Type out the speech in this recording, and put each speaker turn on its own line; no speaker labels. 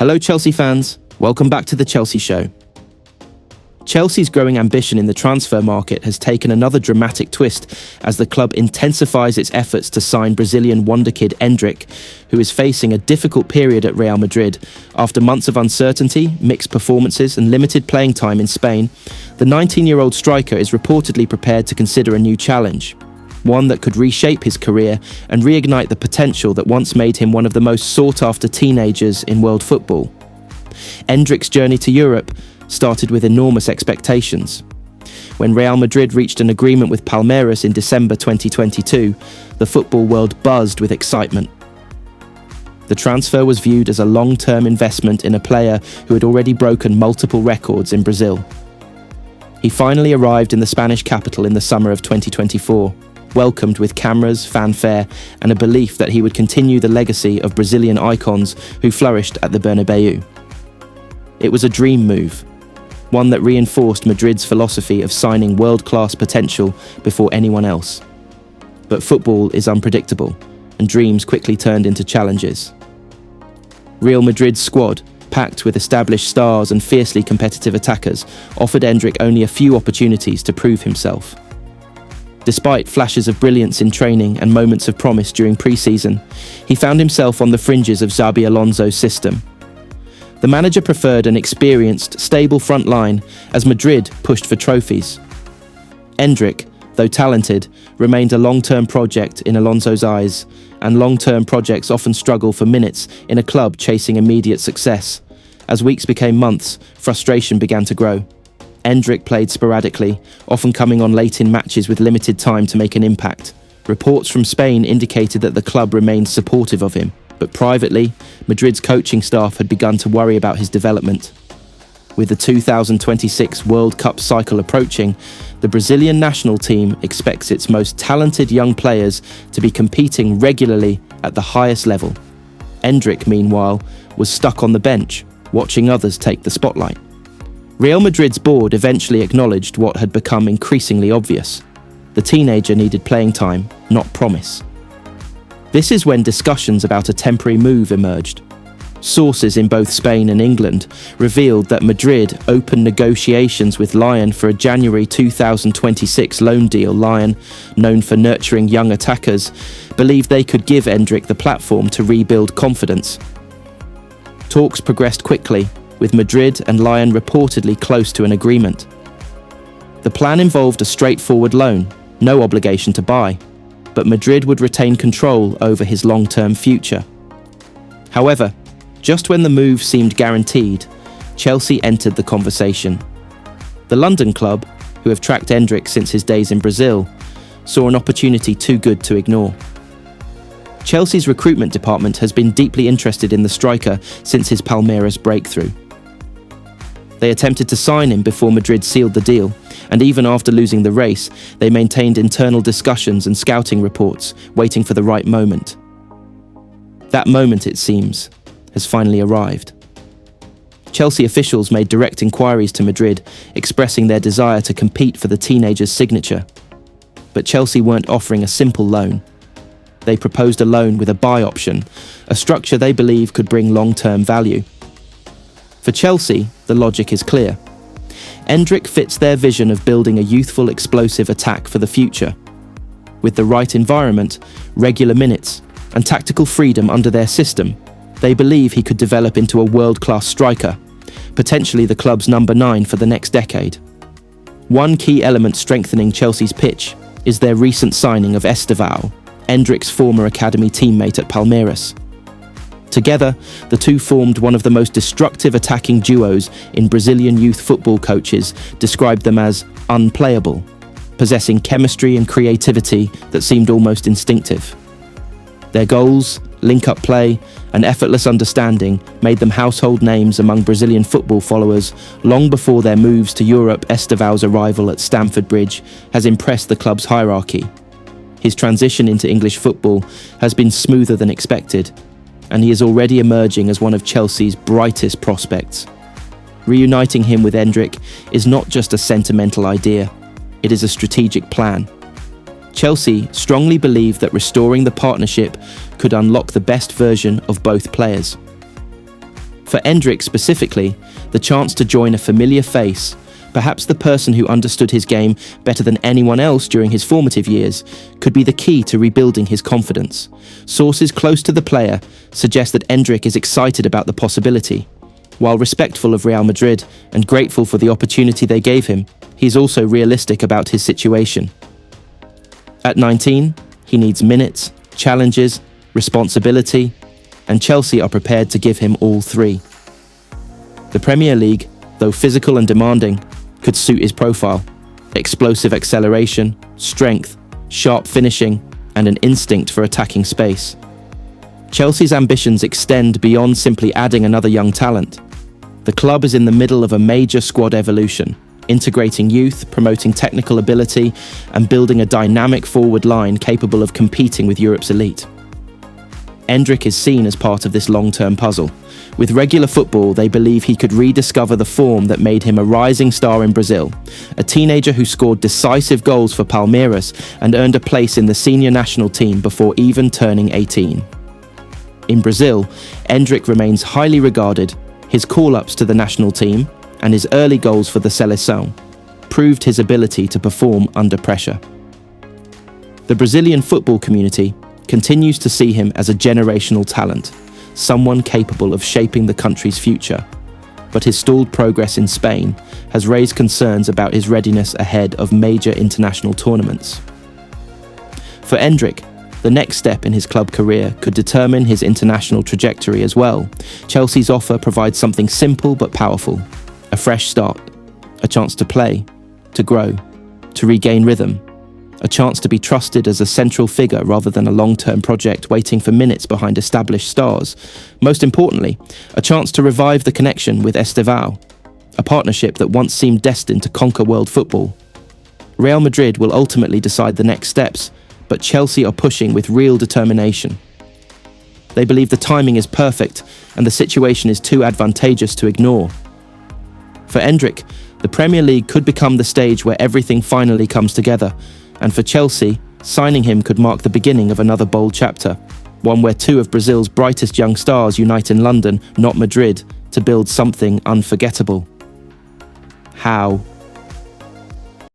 Hello Chelsea fans, welcome back to the Chelsea Show. Chelsea's growing ambition in the transfer market has taken another dramatic twist as the club intensifies its efforts to sign Brazilian wonderkid Endrick, who is facing a difficult period at Real Madrid. After months of uncertainty, mixed performances and limited playing time in Spain, the 19-year-old striker is reportedly prepared to consider a new challenge, one that could reshape his career and reignite the potential that once made him one of the most sought-after teenagers in world football. Endrick's journey to Europe started with enormous expectations. When Real Madrid reached an agreement with Palmeiras in December 2022, the football world buzzed with excitement. The transfer was viewed as a long-term investment in a player who had already broken multiple records in Brazil. He finally arrived in the Spanish capital in the summer of 2024, welcomed with cameras, fanfare, and a belief that he would continue the legacy of Brazilian icons who flourished at the Bernabeu. It was a dream move, one that reinforced Madrid's philosophy of signing world-class potential before anyone else. But football is unpredictable, and dreams quickly turned into challenges. Real Madrid's squad, packed with established stars and fiercely competitive attackers, offered Endrick only a few opportunities to prove himself. Despite flashes of brilliance in training and moments of promise during pre-season, he found himself on the fringes of Xabi Alonso's system. The manager preferred an experienced, stable front line as Madrid pushed for trophies. Endrick, though talented, remained a long-term project in Alonso's eyes, and long-term projects often struggle for minutes in a club chasing immediate success. As weeks became months, frustration began to grow. Endrick played sporadically, often coming on late in matches with limited time to make an impact. Reports from Spain indicated that the club remained supportive of him, but privately, Madrid's coaching staff had begun to worry about his development. With the 2026 World Cup cycle approaching, the Brazilian national team expects its most talented young players to be competing regularly at the highest level. Endrick, meanwhile, was stuck on the bench, watching others take the spotlight. Real Madrid's board eventually acknowledged what had become increasingly obvious. The teenager needed playing time, not promise. This is when discussions about a temporary move emerged. Sources in both Spain and England revealed that Madrid opened negotiations with Lyon for a January 2026 loan deal. Lyon, known for nurturing young attackers, believed they could give Endrick the platform to rebuild confidence. Talks progressed quickly, with Madrid and Lyon reportedly close to an agreement. The plan involved a straightforward loan, no obligation to buy, but Madrid would retain control over his long-term future. However, just when the move seemed guaranteed, Chelsea entered the conversation. The London club, who have tracked Endrick since his days in Brazil, saw an opportunity too good to ignore. Chelsea's recruitment department has been deeply interested in the striker since his Palmeiras breakthrough. They attempted to sign him before Madrid sealed the deal, and even after losing the race, they maintained internal discussions and scouting reports, waiting for the right moment. That moment, it seems, has finally arrived. Chelsea officials made direct inquiries to Madrid, expressing their desire to compete for the teenager's signature. But Chelsea weren't offering a simple loan. They proposed a loan with a buy option, a structure they believe could bring long-term value. For Chelsea, the logic is clear. Endrick fits their vision of building a youthful, explosive attack for the future. With the right environment, regular minutes, and tactical freedom under their system, they believe he could develop into a world-class striker, potentially the club's number 9 for the next decade. One key element strengthening Chelsea's pitch is their recent signing of Estevão, Endrick's former academy teammate at Palmeiras. Together, the two formed one of the most destructive attacking duos in Brazilian youth football. Coaches described them as unplayable, possessing chemistry and creativity that seemed almost instinctive. Their goals, link-up play, and effortless understanding made them household names among Brazilian football followers long before their moves to Europe. Estevão's arrival at Stamford Bridge has impressed the club's hierarchy. His transition into English football has been smoother than expected, and he is already emerging as one of Chelsea's brightest prospects. Reuniting him with Endrick is not just a sentimental idea, it is a strategic plan. Chelsea strongly believe that restoring the partnership could unlock the best version of both players. For Endrick specifically, the chance to join a familiar face, perhaps the person who understood his game better than anyone else during his formative years, could be the key to rebuilding his confidence. Sources close to the player suggest that Endrick is excited about the possibility. While respectful of Real Madrid and grateful for the opportunity they gave him, he's also realistic about his situation. At 19, he needs minutes, challenges, responsibility, and Chelsea are prepared to give him all three. The Premier League, though physical and demanding, could suit his profile. Explosive acceleration, strength, sharp finishing, and an instinct for attacking space. Chelsea's ambitions extend beyond simply adding another young talent. The club is in the middle of a major squad evolution, integrating youth, promoting technical ability, and building a dynamic forward line capable of competing with Europe's elite. Endrick is seen as part of this long-term puzzle. With regular football, they believe he could rediscover the form that made him a rising star in Brazil, a teenager who scored decisive goals for Palmeiras and earned a place in the senior national team before even turning 18. In Brazil, Endrick remains highly regarded. His call-ups to the national team and his early goals for the Seleção proved his ability to perform under pressure. The Brazilian football community continues to see him as a generational talent, someone capable of shaping the country's future. But his stalled progress in Spain has raised concerns about his readiness ahead of major international tournaments. For Endrick, the next step in his club career could determine his international trajectory as well. Chelsea's offer provides something simple but powerful: a fresh start, a chance to play, to grow, to regain rhythm, a chance to be trusted as a central figure rather than a long-term project waiting for minutes behind established stars. Most importantly, a chance to revive the connection with Estevão, a partnership that once seemed destined to conquer world football. Real Madrid will ultimately decide the next steps, but Chelsea are pushing with real determination. They believe the timing is perfect and the situation is too advantageous to ignore. For Endrick, the Premier League could become the stage where everything finally comes together, and for Chelsea, signing him could mark the beginning of another bold chapter, one where two of Brazil's brightest young stars unite in London, not Madrid, to build something unforgettable. How